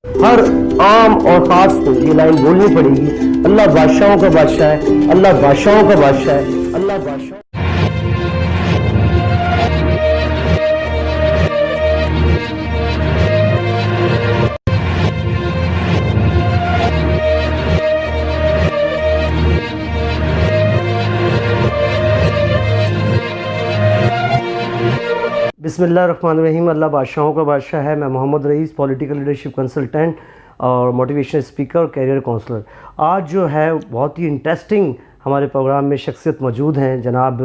हर आम और खास को ये लाइन बोलनी पड़ेगी, अल्लाह बादशाहों का बादशाह है, अल्लाह बादशाहों का बादशाह है, अल्लाह बादशाह। बिस्मिल्लाहिर्रहमानिर्रहीम। अल्लाह बादशाहों का बादशाह है। मैं Mohammad rice, political leadership consultant और मोटिवेशनल स्पीकर और कैरियर काउंसलर। आज जो है बहुत ही इंटरेस्टिंग हमारे प्रोग्राम में शख्सियत मौजूद हैं, जनाब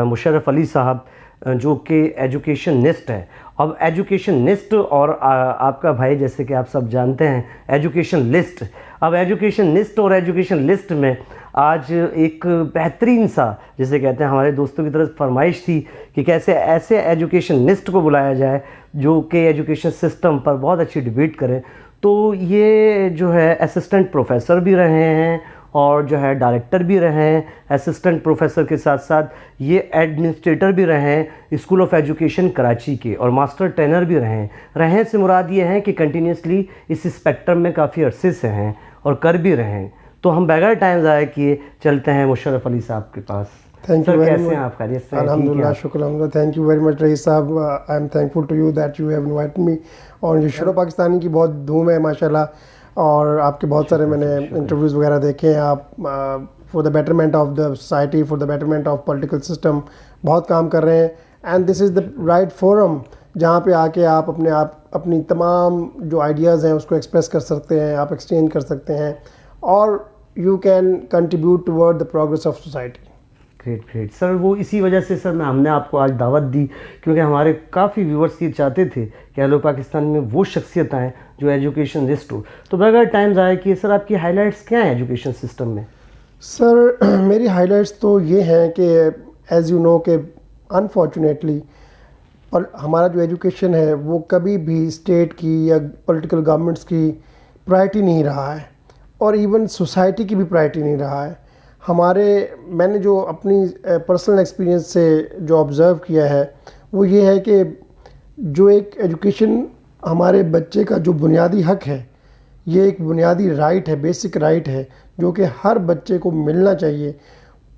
मुशर्रफ अली साहब, जो कि एजुकेशनिस्ट हैं। अब एजुकेशनिस्ट और आपका भाई, जैसे कि आप सब जानते हैं, एजुकेशन लिस्ट। अब एजुकेशनिस्ट और एजुकेशन लिस्ट में आज एक बेहतरीन सा, जिसे कहते हैं, हमारे दोस्तों की तरफ फरमाइश थी कि कैसे ऐसे एजुकेशनिस्ट को बुलाया जाए जो कि एजुकेशन सिस्टम पर बहुत अच्छी डिबेट करें। तो ये जो है असिस्टेंट प्रोफेसर भी रहे हैं और जो है डायरेक्टर भी रहे हैं, असिस्टेंट प्रोफेसर के साथ साथ ये एडमिनिस्ट्रेटर भी रहे हैं स्कूल ऑफ एजुकेशन कराची के, और मास्टर ट्रेनर भी रहे हैं। रहे से मुराद ये हैं कि कंटिन्यूसली इस स्पेक्ट्रम में काफ़ी अरसे से हैं और कर भी रहे हैं। तो हम बगैर टाइम ज़ाया किए चलते हैं मुशर्रफ अली साहब के पास। Thank you very much. आप खैरियत से? अल्हम्दुलिल्लाह, शुक्र अल्हम्दुलिल्लाह। Thank you very much Raees साहब। I am thankful to you that you have invited me. और ये शुरू पाकिस्तानी की बहुत धूम है माशाल्लाह, और आपके बहुत सारे मैंने इंटरव्यूज़ वगैरह देखे हैं। आप for the betterment of the society, for the betterment of political system बहुत काम कर रहे हैं। And this is the right forum जहाँ पे आके आप अपनी तमाम जो आइडियाज़ हैं उसको एक्सप्रेस कर सकते हैं, आप एक्सचेंज कर सकते हैं, और you can contribute toward the progress of society. Great sir. वो इसी वजह से सर हमने आपको आज दावत दी, क्योंकि हमारे काफ़ी व्यूवर्स ये चाहते थे कि हेलो पाकिस्तान में वो शख्सियत आएँ जो एजुकेशन लिस्ट हो। तो बगैर टाइम ज़ाया किए सर, आपकी हाइलाइट्स क्या हैं एजुकेशन सिस्टम में? सर मेरी हाइलाइट्स तो ये हैं कि एज़ यू नो कि अनफॉर्चुनेटली और हमारा जो एजुकेशन है वो कभी भी स्टेट की या पॉलिटिकल गवर्नमेंट्स की प्रायोरिटी नहीं रहा है, और इवन सोसाइटी की भी प्रायोरिटी नहीं रहा है। मैंने जो अपनी पर्सनल एक्सपीरियंस से जो ऑब्ज़र्व किया है वो ये है कि जो एक एजुकेशन हमारे बच्चे का जो बुनियादी हक है, ये एक बुनियादी राइट है, बेसिक राइट है, जो कि हर बच्चे को मिलना चाहिए।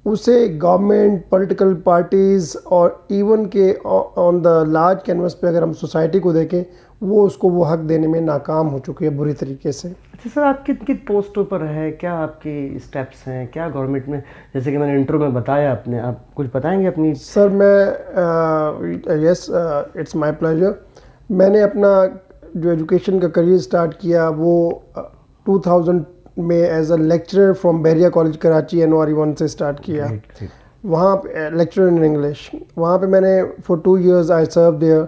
उसे गवर्नमेंट, पॉलिटिकल पार्टीज़ और इवन के ऑन द लार्ज कैनवस पे अगर हम सोसाइटी को देखें, वो उसको वो हक देने में नाकाम हो चुकी है बुरी तरीके से। अच्छा सर, आप किन किन पोस्टों पर हैं? क्या आपके स्टेप्स हैं? क्या गवर्नमेंट में, जैसे कि मैंने इंट्रो में बताया अपने, आप कुछ बताएंगे अपनी? सर मैं यस, इट्स माय प्लेजर। मैंने अपना जो एजुकेशन का करियर स्टार्ट किया वो 2000 में as a lecturer from Bahria college Karachi NORE 1 से स्टार्ट किया। वहाँ पे लेक्चरर इन इंग्लिश, वहाँ पे मैंने for 2 years I serve there.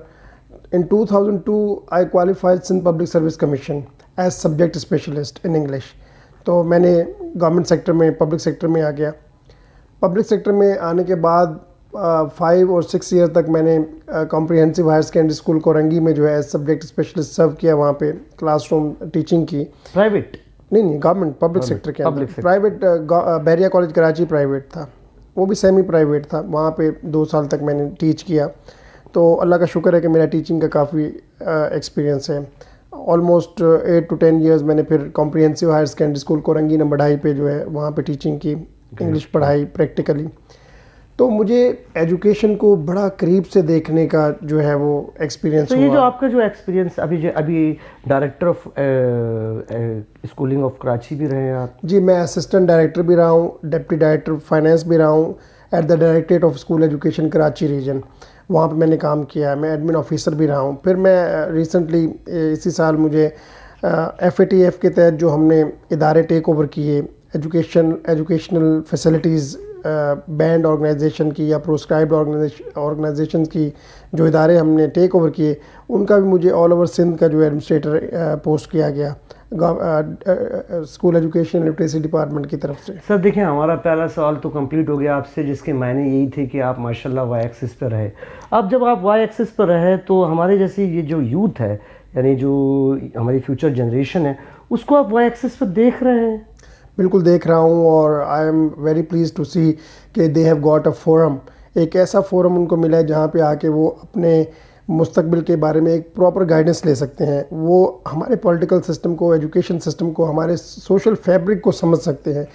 In 2002 I qualified Sindh Public Service Commission as subject specialist in English। तो मैंने गवर्नमेंट सेक्टर में, पब्लिक सेक्टर में आ गया। पब्लिक सेक्टर में आने के बाद 5 और 6 years तक मैंने comprehensive higher secondary school Korangi में जो है एज सब्जेक्ट स्पेशलिस्ट सर्व किया। वहाँ पे क्लासरूम टीचिंग की। प्राइवेट? नहीं, गवर्नमेंट पब्लिक सेक्टर के अंदर। प्राइवेट बहरिया कॉलेज कराची प्राइवेट था, वो भी सेमी प्राइवेट था। वहाँ पे 2 साल तक मैंने टीच किया। तो अल्लाह का शुक्र है कि मेरा टीचिंग का काफ़ी एक्सपीरियंस है। ऑलमोस्ट 8 to 10 years मैंने फिर comprehensive higher secondary school Korangi number 2.5 पे जो है वहाँ पे टीचिंग की, इंग्लिश पढ़ाई प्रैक्टिकली। तो मुझे एजुकेशन को बड़ा करीब से देखने का जो है वो एक्सपीरियंस हुआ। ये जो आपका जो एक्सपीरियंस, अभी director of schooling of Karachi भी रहे हैं आप? जी, मैं असिस्टेंट डायरेक्टर भी रहा हूँ, डिप्टी डायरेक्टर फाइनेंस भी रहा हूँ at the directorate of school education Karachi region. वहाँ पे मैंने काम किया है। मैं एडमिन ऑफिसर भी रहा हूँ। फिर मैं रिसेंटली इसी साल मुझे FATF के तहत जो हमने इदारे टेक ओवर किए, एजुकेशनल फैसिलिटीज़ बैंड ऑर्गेनाइजेशन की या प्रोस्क्राइब्ड ऑर्गेनाइजेशन की जो इदारे हमने टेक ओवर किए, उनका भी मुझे ऑल ओवर सिंध का जो एडमिनिस्ट्रेटर पोस्ट किया गया स्कूल एजुकेशन लिटरेसी डिपार्टमेंट की तरफ से। सर देखिए, हमारा पहला सवाल तो कंप्लीट हो गया आपसे, जिसके मायने यही थे कि आप माशाल्लाह वाई एक्सिस पर रहे। अब जब आप वाई एक्सिस पर रहे तो हमारे जैसी ये जो यूथ है, यानी जो हमारी फ्यूचर जनरेशन है, उसको आप वाई एक्सिस पर देख रहे हैं? बिल्कुल देख रहा हूँ, और I am very please to see कि they have got a forum. एक ऐसा फोरम उनको मिला है जहाँ पे आके वो अपने मुस्तकबिल के बारे में एक प्रॉपर गाइडेंस ले सकते हैं, वो हमारे पॉलिटिकल सिस्टम को, एजुकेशन सिस्टम को, हमारे सोशल फैब्रिक को समझ सकते हैं।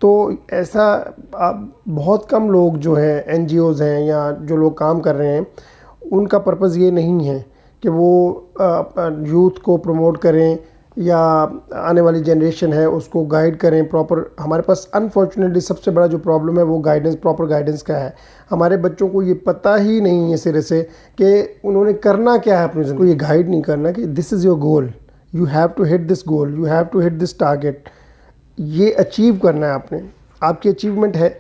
तो ऐसा बहुत कम लोग जो हैं, NGOs हैं या जो लोग काम कर रहे हैं, उनका पर्पज़ ये नहीं है कि वो यूथ को प्रमोट करें या आने वाली जनरेशन है उसको गाइड करें प्रॉपर। हमारे पास अनफॉर्चुनेटली सबसे बड़ा जो प्रॉब्लम है वो गाइडेंस, प्रॉपर गाइडेंस का है। हमारे बच्चों को ये पता ही नहीं है सिरे से कि उन्होंने करना क्या है अपनी ज़िंदगी को। ये गाइड नहीं करना कि this is your goal, you have to hit this goal, you have to hit this target, ये अचीव करना है आपने, आपकी अचीवमेंट है।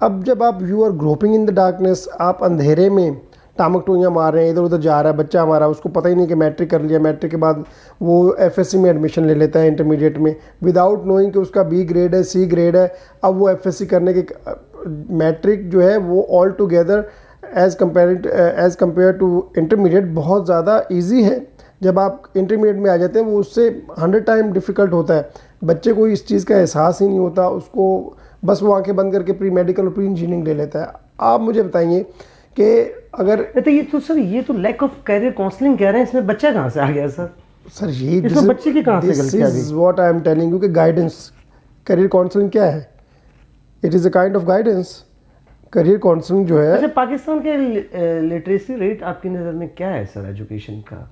अब जब आप you are groping in the darkness, आप अंधेरे में टामक टोइयाँ मार रहे हैं, इधर उधर जा रहा है बच्चा हमारा, उसको पता ही नहीं कि मैट्रिक कर लिया, मैट्रिक के बाद वो FSC में एडमिशन ले लेता है इंटरमीडिएट में, विदाउट नोइंग कि उसका B ग्रेड है, C ग्रेड है। अब वो FSC करने के मैट्रिक जो है वो all together as compare to intermediate बहुत ज़्यादा ईजी है। जब आप इंटरमीडिएट में आ जाते हैं वो उससे 100 टाइम डिफ़िकल्ट होता है। बच्चे को इस चीज़ का एहसास ही नहीं होता, उसको बस वो आंखें बंद करके प्री मेडिकल और प्री इंजीनियरिंग ले लेता है। आप मुझे बताइए कि अगर तो ये तो सर, ये तो लैक ऑफ कैरियर काउंसलिंग कह रहे हैं, इसमें बच्चा कहाँ से आ गया सर? सर ये इसमें बच्चे की कहाँ से गलती आ गई? This is what I am telling you कि गाइडेंस, करियर काउंसलिंग क्या है? It is a kind of guidance. Career counselling जो है। अच्छा, पाकिस्तान के लिटरेसी रेट आपकी नज़र में क्या है सर एजुकेशन का?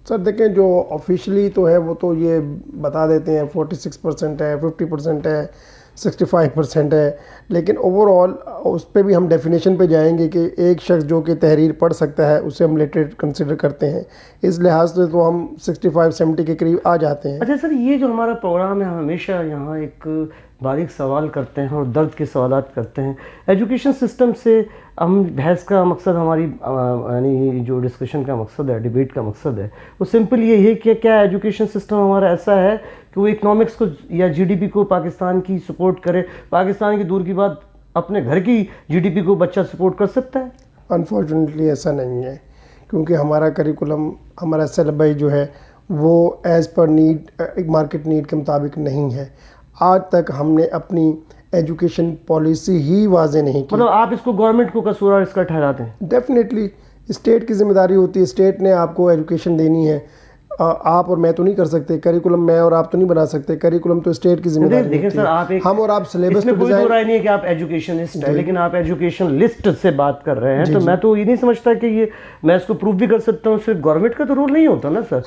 सर देखें, जो ऑफिशियली तो है वो तो ये बता देते हैं 46% है, 50% है, 65% है, लेकिन ओवरऑल उस पर भी हम डेफिनेशन पे जाएंगे कि एक शख्स जो कि तहरीर पढ़ सकता है उसे हम लिटरेट कंसिडर करते हैं। इस लिहाज से तो हम 65-70 के करीब आ जाते हैं। अच्छा सर, ये जो हमारा प्रोग्राम है, हम हमेशा यहाँ एक बारीक सवाल करते हैं और दर्द के सवालात करते हैं। एजुकेशन सिस्टम से हम बहस का मकसद, हमारी यानी जो डिस्कशन का मकसद है, डिबेट का मकसद है, वो सिंपल ये है कि क्या एजुकेशन सिस्टम हमारा ऐसा है कि वो इकनॉमिक्स को या GDP को पाकिस्तान की सपोर्ट करे? पाकिस्तान की दूर की बात, अपने घर की GDP को बच्चा सपोर्ट कर सकता है? अनफॉर्चुनेटली ऐसा नहीं है, क्योंकि हमारा करिकुलम, हमारा सिलेबस जो है वो एज़ पर नीड, एक मार्केट नीड के मुताबिक नहीं है। आज तक हमने अपनी एजुकेशन पॉलिसी ही वाजे नहीं की। मतलब आप इसको गवर्नमेंट को कसूरवार इसका ठहराते हैं? डेफिनेटली स्टेट की जिम्मेदारी होती है, स्टेट ने आपको एजुकेशन देनी है। आप और मैं तो नहीं कर सकते करिकुलम, मैं और आप तो नहीं बना सकते करिकुलम, तो स्टेट की जिम्मेदारी देखिए होती सर, है। आप एक, हम और आप सिलेबस इसमें कोई दो राय नहीं है कि आप एजुकेशनिस्ट है, लेकिन आप एजुकेशन लिस्ट से बात कर रहे हैं, तो मैं तो ये नहीं समझता कि ये, मैं इसको प्रूव भी कर सकता हूँ, सिर्फ गवर्नमेंट का तो रोल नहीं होता ना सर।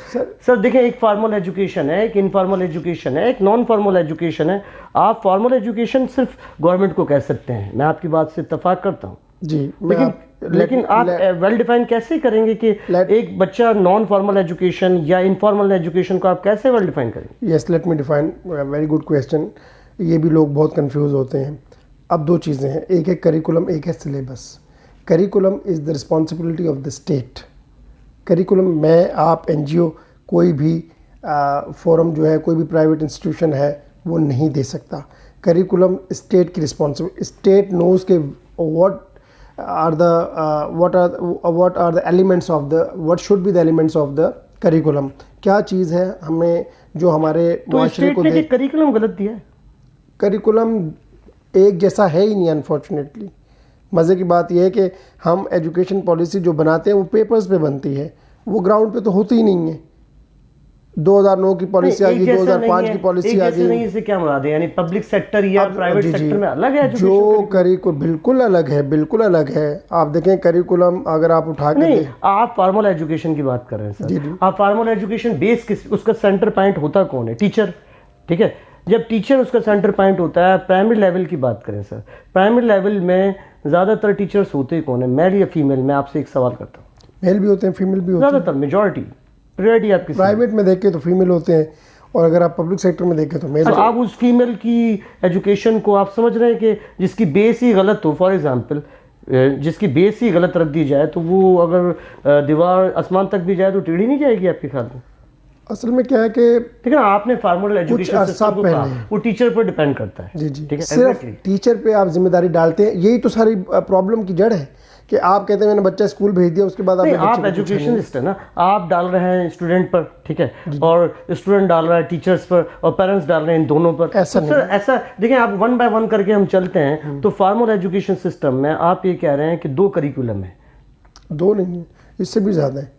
सर देखिए, एक फॉर्मल एजुकेशन है, एक इनफॉर्मल एजुकेशन है, एक नॉन फॉर्मल एजुकेशन है। आप फॉर्मल एजुकेशन सिर्फ गवर्नमेंट को कह सकते हैं, मैं आपकी बात से इत्तेफाक करता हूँ जी। लेकिन आप वेल डिफाइन कैसे करेंगे कि एक बच्चा नॉन फॉर्मल एजुकेशन या इनफॉर्मल एजुकेशन को आप कैसे वेल डिफाइन करेंगे? Yes, let me define, very good question. ये भी लोग बहुत कंफ्यूज होते हैं। अब दो चीज़ें हैं, एक है करिकुलम, एक है syllabus. Curriculum is the responsibility of the state. Curriculum मैं, आप, NGO, कोई भी फोरम जो है, कोई भी प्राइवेट इंस्टीट्यूशन है, वो नहीं दे सकता। करिकुलम स्टेट की रिस्पॉन्सिबिलिटी। स्टेट नोज के what are the elements of the, what should be the elements of the curriculum, क्या चीज़ है हमें जो हमारे माशरे को दे। करिकुलम गलत दिया है? करिकुलम एक जैसा है ही नहीं अनफॉर्चुनेटली। मज़े की बात यह है कि हम एजुकेशन पॉलिसी जो बनाते हैं वो पेपर्स पे बनती है, वो ग्राउंड पे तो होती ही नहीं है। 2009 की पॉलिसी आ गई, 2005 की पॉलिसी आ गई। इससे क्या मुराद है? यानी पब्लिक सेक्टर या प्राइवेट सेक्टर में अलग है जो करिकुलम? बिल्कुल अलग है, बिल्कुल अलग है। आप देखें करिकुलम अगर आप उठा के नहीं, आप फॉर्मल एजुकेशन की बात कर रहे हैं सर। आप फॉर्मल एजुकेशन बेस किस, उसका सेंटर पॉइंट होता कौन है? टीचर, ठीक है। जब टीचर उसका सेंटर पॉइंट होता है, प्राइमरी लेवल की बात करें सर, प्राइमरी लेवल में ज़्यादातर टीचर्स होते कौन है, मेल या फीमेल? मैं आपसे एक सवाल करता हूँ। मेल भी होते हैं, फीमेल भी होते हैं, ज़्यादातर मेजॉरिटी। प्रायोरिटी आपकी प्राइवेट में देखें तो फीमेल होते हैं, और अगर आप पब्लिक सेक्टर में देखें तो मेल। तो आप उस फीमेल की एजुकेशन को आप समझ रहे हैं कि जिसकी बेस ही गलत हो, फॉर एग्जांपल जिसकी बेस ही गलत रख दी जाए, तो वो अगर दीवार आसमान तक भी जाए तो टेढ़ी नहीं जाएगी आपके ख्याल में? असल में क्या है कि ठीक है ना, आपने फॉर्मल एजुकेशन सिस्टम को कहा, वो टीचर पर डिपेंड करता है। जी जी, ठीक है, सिर्फ टीचर पे आप जिम्मेदारी डालते हैं, यही तो सारी प्रॉब्लम की जड़ है कि आप कहते हैं मैंने बच्चा स्कूल भेज दिया, उसके बाद आप एजुकेशनिस्ट है ना, आप डाल रहे हैं स्टूडेंट पर, ठीक है, और स्टूडेंट डाल रहा है टीचर्स पर, और पेरेंट्स डाल रहे हैं इन दोनों पर। ऐसा तो सर ऐसा देखिए, आप 1 बाय 1 करके हम चलते हैं, तो फॉर्मल एजुकेशन सिस्टम में आप ये कह रहे हैं कि 2 करिकुलम है? 2 नहीं है, इससे भी ज़्यादा है।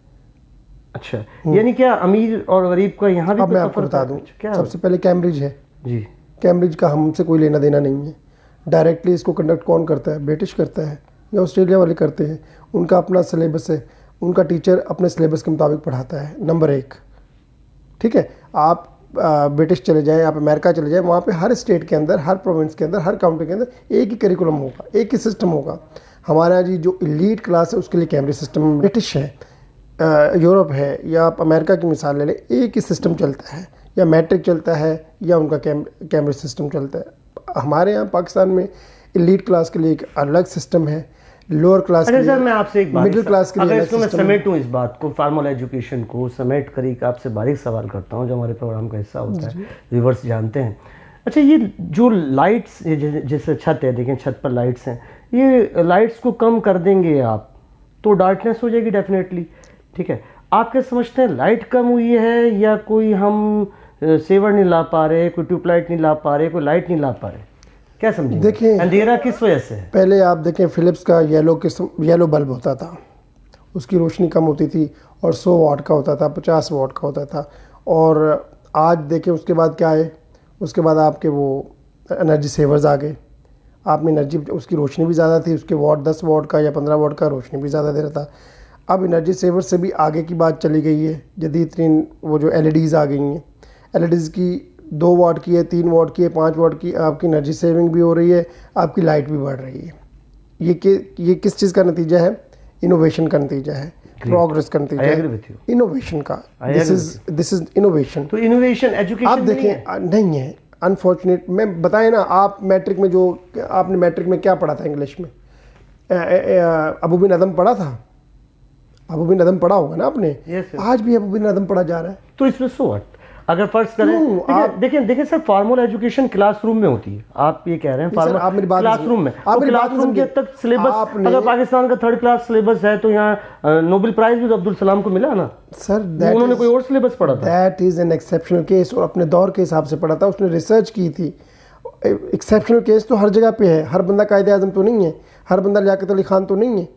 अच्छा, यानी क्या अमीर और गरीब का यहाँ भी अब कोई मैं आपको तफर्क बता है? दूं, क्या सबसे पहले कैम्ब्रिज है। जी। कैम्ब्रिज का हमसे कोई लेना देना नहीं है। डायरेक्टली इसको कंडक्ट कौन करता है? ब्रिटिश करता है या ऑस्ट्रेलिया वाले करते हैं। उनका अपना सिलेबस है, उनका टीचर अपने सिलेबस के मुताबिक पढ़ाता है, नंबर 1। ठीक है, आप ब्रिटिश चले जाएं, आप अमेरिका चले जाएं, वहाँ पे हर स्टेट के अंदर, हर प्रोविंस के अंदर, हर काउंटी के अंदर एक ही करिकुलम होगा, एक ही सिस्टम होगा। हमारे यहाँ जी जो एलीट क्लास है उसके लिए कैम्ब्रिज सिस्टम, ब्रिटिश है, यूरोप है, या आप अमेरिका की मिसाल ले लें, एक ही सिस्टम चलता है, या मैट्रिक चलता है या उनका कैम्ब्रिज सिस्टम चलता है। हमारे यहाँ पाकिस्तान में एलीट क्लास के लिए एक अलग सिस्टम है, लोअर क्लास के अच्छा सर, लिए, मैं आपसे एक मिडिल क्लास के लिए अगर अलग इसको मैं सिस्टम है। समेटूं, इस बात को, फार्मल एजुकेशन को समेट कर एक आपसे बारीक सवाल करता हूँ जो हमारे प्रोग्राम का हिस्सा होता है, व्यूअर्स जानते हैं। अच्छा, ये जो लाइट्स, जैसे छत है, देखें छत पर लाइट्स हैं, ये लाइट्स को कम कर देंगे आप तो डार्कनेस हो जाएगी डेफिनेटली। ठीक है, आप क्या समझते हैं, लाइट कम हुई है या कोई हम सेवर नहीं ला पा रहे, कोई ट्यूबलाइट नहीं ला पा रहे, कोई लाइट नहीं ला पा रहे, क्या समझेंगे? देखिए, अंधेरा किस वजह से है? पहले आप देखें फिलिप्स का येलो बल्ब होता था, उसकी रोशनी कम होती थी और 100 वाट का होता था, 50 वाट का होता था। और आज देखें उसके बाद क्या है, उसके बाद आपके वो एनर्जी सेवर्स आ गए। आप में एनर्जी, उसकी रोशनी भी ज़्यादा थी, उसके वाट 10 वाट का या 15 वाट का रोशनी भी ज़्यादा दे रहा था। अब एनर्जी सेवर से भी आगे की बात चली गई है, जदीद तरीन वो जो LEDs आ गई हैं। LEDs की 2 वाट की है, 3 वाट की है, 5 वाट की, आपकी एनर्जी सेविंग भी हो रही है, आपकी लाइट भी बढ़ रही है। ये किस चीज़ का नतीजा है? इनोवेशन का नतीजा है, प्रोग्रेस का नतीजा है, इनोवेशन का। This is innovation. तो इनोवेशन एजुकेशन आप देखें नहीं है, अनफॉर्चुनेट। मैं बताएं ना, आप मैट्रिक में जो आपने मैट्रिक में क्या पढ़ा था इंग्लिश में? अबू बिन अदम पढ़ा था? अबू बिन अदम पढ़ा होगा ना आपने? आज भी अबू बिन अदम पढ़ा जा रहा है। तो इसमें सो व्हाट? अगर फर्ज करें, देखिए सर, फॉर्मल एजुकेशन क्लासरूम में होती है, आप ये कह रहे हैं फॉर्मल क्लासरूम में, क्लासरूम के तक सिलेबस, अगर पाकिस्तान का 3rd क्लास सिलेबस है तो यहाँ नोबेल प्राइज भी तो अब्दुल सलाम को मिला ना सर। उन्होंने कोई और सिलेबस पढ़ा था। That is an exceptional case, और अपने दौर के हिसाब से पढ़ा था, उसने रिसर्च की थी। एक्सेप्शनल केस तो हर जगह पे है, हर बंदा कायदे आजम तो नहीं है, हर बंदा लियाकत अली खान तो नहीं है।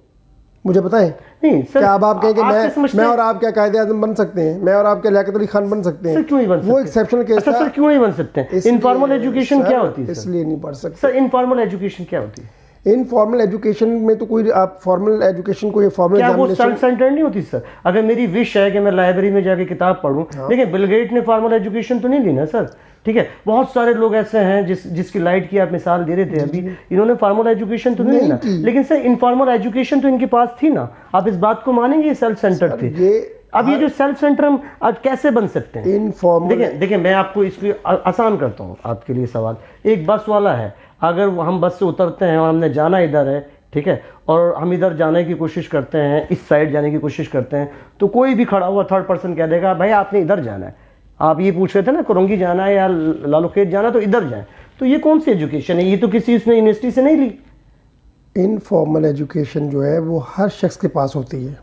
मुझे बताएं, नहीं सर, क्या आप कहें कि मैं और आप क्या कायदे आजम बन सकते हैं? मैं और आप क्या लियाकत अली खान बन सकते हैं? सर, क्यों नहीं बन सकते? वो एक्सेप्शनल केस था। सर, क्यों नहीं बन सकते? इनफॉर्मल एजुकेशन क्या होती है? इसलिए नहीं पढ़ सकते सर। इनफॉर्मल एजुकेशन क्या होती है? इनफॉर्मल एजुकेशन में तो कोई, आप फॉर्मल एजुकेशन को, ये फॉर्मल क्या वो सेल्फ सेंटर्ड नहीं होती सर? अगर मेरी विश है कि मैं लाइब्रेरी में जाके किताब पढूं, देखिए बिल गेट ने फॉर्मल एजुकेशन तो नहीं ली ना सर। ठीक है, बहुत सारे लोग ऐसे हैं जिसकी लाइट की आप मिसाल दे रहे थे अभी, इन्होंने फॉर्मल एजुकेशन तो नहीं लेना, लेकिन सर इनफॉर्मल एजुकेशन तो इनके पास थी ना। आप इस बात को मानेंगे सेल्फ सेंटर थे? अब ये जो सेल्फ सेंटर हम आज कैसे बन सकते हैं? इनफॉर्मल, देखिए मैं आपको इसको आसान करता हूँ आपके लिए सवाल। एक बस वाला है, अगर हम बस से उतरते हैं और हमने जाना इधर है, ठीक है, और हम इधर जाने की कोशिश करते हैं, इस साइड जाने की कोशिश करते हैं, तो कोई भी खड़ा हुआ 3rd पर्सन कह देगा भाई आपने इधर जाना है। आप ये पूछ रहे थे ना कुरंगी जाना है या लालूखेत जाना, तो इधर जाए। तो ये कौन सी एजुकेशन है? ये तो किसी उसने यूनिवर्सिटी से नहीं ली। इनफॉर्मल एजुकेशन जो है वो हर शख्स के पास होती है।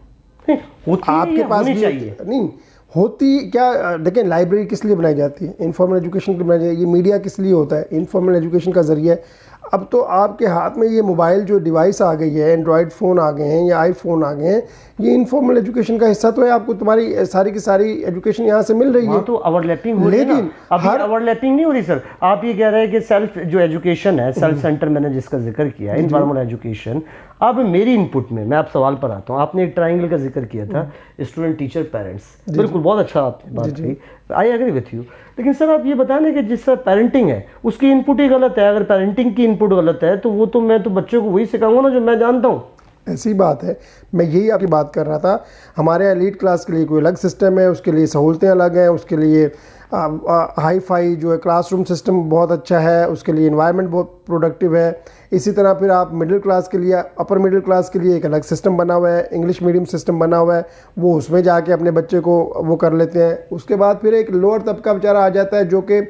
होती आपके है, पास होनी भी चाहिए। नहीं होती क्या? देखें, लाइब्रेरी किस लिए बनाई जाती है? इनफॉर्मल एजुकेशन के लिए बनाई जाती है। ये मीडिया किस लिए होता है? इनफॉर्मल एजुकेशन का जरिया है। अब तो आपके हाथ में ये मोबाइल जो डिवाइस आ गई है, एंड्रॉयड फ़ोन आ गए हैं या आईफोन आ गए हैं, ये इनफॉर्मल एजुकेशन का हिस्सा तो है। आपको तुम्हारी सारी की सारी एजुकेशन यहाँ से मिल रही है। तो ओवरलैपिंग हो रही है, लेकिन अभी ओवरलैपिंग नहीं हो रही सर। आप ये कह रहे हैं कि सेल्फ जो एजुकेशन है, सेल्फ सेंटर मैंने जिसका जिक्र किया है, इनफॉर्मल एजुकेशन। अब मेरी इनपुट में मैं आप सवाल पर आता हूँ। आपने एक ट्रायंगल का जिक्र किया था, स्टूडेंट, टीचर, पेरेंट्स। बिल्कुल, बहुत अच्छा आपने बात कही, आई एग्री विथ यू। लेकिन सर आप ये बताने कि जिस तरह पेरेंटिंग है उसकी इनपुट ही गलत है। अगर पेरेंटिंग की इनपुट गलत है तो वो तो मैं तो बच्चों को वही सिखाऊंगा ना जो मैं जानता हूँ। ऐसी बात है, मैं यही आपकी बात कर रहा था। हमारे एलीट क्लास के लिए कोई अलग सिस्टम है, उसके लिए सहूलतें अलग हैं, उसके लिए हाई फाई जो है क्लासरूम सिस्टम बहुत अच्छा है, उसके लिए इन्वायरमेंट बहुत प्रोडक्टिव है। इसी तरह फिर आप मिडिल क्लास के लिए, अपर मिडिल क्लास के लिए एक अलग सिस्टम बना हुआ है, इंग्लिश मीडियम सिस्टम बना हुआ है, वो उसमें जाके अपने बच्चे को वो कर लेते हैं। उसके बाद फिर एक लोअर तबका बेचारा आ जाता है जो कि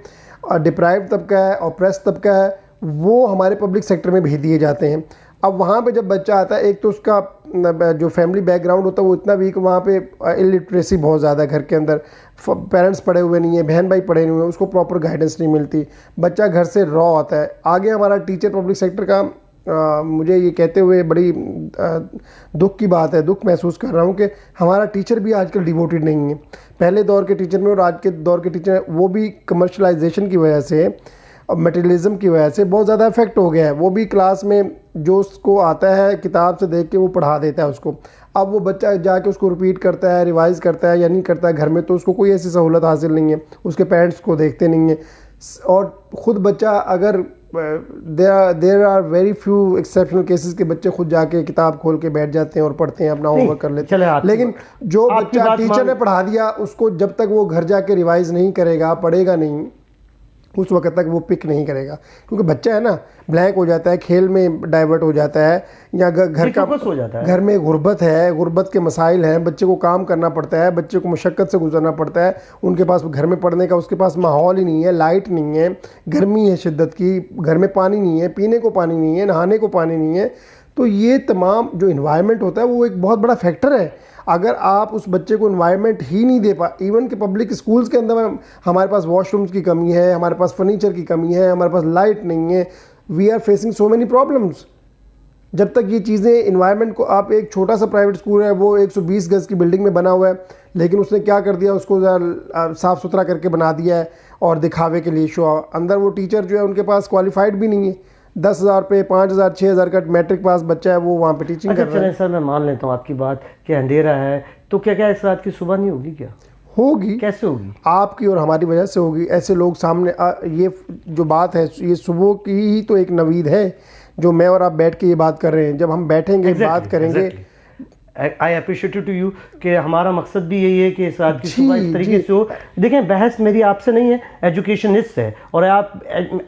डिप्राइव तबका है, ऑप्रेस तबका है, वो हमारे पब्लिक सेक्टर में भेज दिए जाते हैं। अब वहाँ पे जब बच्चा आता है, एक तो उसका जो फैमिली बैकग्राउंड होता है वो इतना वीक, वहाँ पे इलिटरेसी बहुत ज़्यादा है घर के अंदर, पेरेंट्स पढ़े हुए नहीं है, बहन भाई पढ़े हुए हैं, उसको प्रॉपर गाइडेंस नहीं मिलती, बच्चा घर से रॉ आता है। आगे हमारा टीचर पब्लिक सेक्टर का मुझे ये कहते हुए बड़ी दुख की बात है, दुख महसूस कर रहा हूँ कि हमारा टीचर भी आजकल डिवोटेड नहीं है। पहले दौर के टीचर में और आज के दौर के टीचर, वो भी कमर्शलाइजेशन की वजह से और मटेरियलिज्म की वजह से बहुत ज़्यादा इफेक्ट हो गया है। वो भी क्लास में जो उसको आता है किताब से देख के वो पढ़ा देता है उसको। अब वो बच्चा जाके उसको रिपीट करता है, रिवाइज़ करता है या नहीं करता है घर में, तो उसको कोई ऐसी सहूलत हासिल नहीं है, उसके पेरेंट्स को देखते नहीं है। और ख़ुद बच्चा अगर there are very few exceptional cases के बच्चे खुद जाके किताब खोल के बैठ जाते हैं और पढ़ते हैं, अपना होमवर्क कर लेते हैं। लेकिन जो बच्चा टीचर ने पढ़ा दिया उसको जब तक वो घर जाके रिवाइज़ नहीं करेगा, पढ़ेगा नहीं, उस वक्त तक वो पिक नहीं करेगा। क्योंकि बच्चा है ना, ब्लैंक हो जाता है, खेल में डाइवर्ट हो जाता है, या घर का हो जाता है। घर में गुर्बत है, गुर्बत के मसाइल हैं, बच्चे को काम करना पड़ता है, बच्चे को मुशक्क़त से गुजरना पड़ता है। उनके पास घर में पढ़ने का उसके पास माहौल ही नहीं है, लाइट नहीं है, गर्मी है शिद्दत की, घर में पानी नहीं है, पीने को पानी नहीं है, नहाने को पानी नहीं है। तो ये तमाम जो इन्वायरमेंट होता है वो एक बहुत बड़ा फैक्टर है। अगर आप उस बच्चे को इन्वायरमेंट ही नहीं दे इवन के पब्लिक स्कूल्स के अंदर हमारे पास वॉशरूम्स की कमी है, हमारे पास फर्नीचर की कमी है, हमारे पास लाइट नहीं है, we are facing so many problems. जब तक ये चीज़ें इन्वायरमेंट को, आप एक छोटा सा प्राइवेट स्कूल है वो 120 गज़ की बिल्डिंग में बना हुआ है, लेकिन उसने क्या कर दिया, उसको साफ़ सुथरा करके बना दिया है और दिखावे के लिए शो। अंदर वो टीचर जो है उनके पास क्वालिफाइड भी नहीं है। 10,000 पे 5,000 6,000 का मैट्रिक पास बच्चा है, वो वहाँ पे टीचिंग कर रहा है। सर मैं मान लेता हूँ आपकी बात कि अंधेरा है, तो क्या इस रात की सुबह नहीं होगी? क्या होगी? कैसे होगी? आपकी और हमारी वजह से होगी। ऐसे लोग सामने ये जो बात है, ये सुबह की ही तो एक नवीद है जो मैं और आप बैठ के ये बात कर रहे हैं। जब हम बैठेंगे बात करेंगे, आई अप्रिशिएट टू यू कि हमारा मकसद भी यही है कि इस रात की सुबह इस तरीके से हो। देखें, बहस मेरी आपसे नहीं है, एजुकेशनिस्ट है। और आप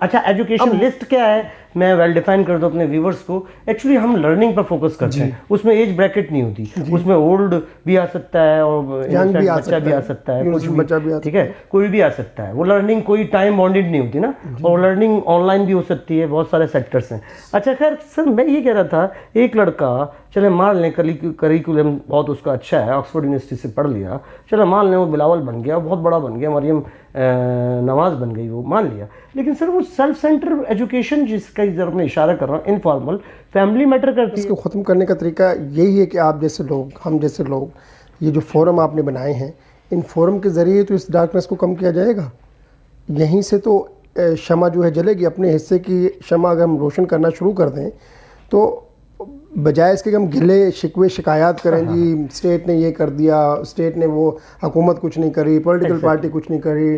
अच्छा, एजुकेशन लिस्ट क्या है मैं वेल डिफाइन कर दूं अपने व्यूवर्स को। एक्चुअली हम लर्निंग पर फोकस करते हैं, उसमें एज ब्रैकेट नहीं होती, उसमें ओल्ड भी आ सकता है और बच्चा भी आ सकता है, कुछ भी, ठीक है, कोई भी आ सकता है। वो लर्निंग कोई टाइम बाउंडेड नहीं होती ना, और लर्निंग ऑनलाइन भी हो सकती है, बहुत सारे सेक्टर्स हैं। अच्छा खैर सर, मैं ये कह रहा था, एक लड़का, चले मान लें करिकुलम बहुत उसका अच्छा है, ऑक्सफोर्ड यूनिवर्सिटी से पढ़ लिया, चलो मान लें वो बिलावल बन गया, बहुत बड़ा बन गया, मरियम नवाज बन गई, वो मान लिया। लेकिन सर वो सेल्फ सेंटर एजुकेशन जिसका जरूर मैं इशारा कर रहा हूँ, इनफॉर्मल फैमिली मैटर करती है। इसको ख़त्म करने का तरीका यही है कि आप जैसे लोग, हम जैसे लोग, ये जो फोरम आपने बनाए हैं, इन फोरम के ज़रिए तो इस डार्कनेस को कम किया जाएगा। यहीं से तो शमा जो है जलेगी। अपने हिस्से की शमा अगर हम रोशन करना शुरू कर दें, तो बजाय इसके कि हम गिले शिकवे शिकायत करें, जी स्टेट ने ये कर दिया, स्टेट ने वो, हुकूमत कुछ नहीं करी, पॉलिटिकल पार्टी कुछ नहीं करी,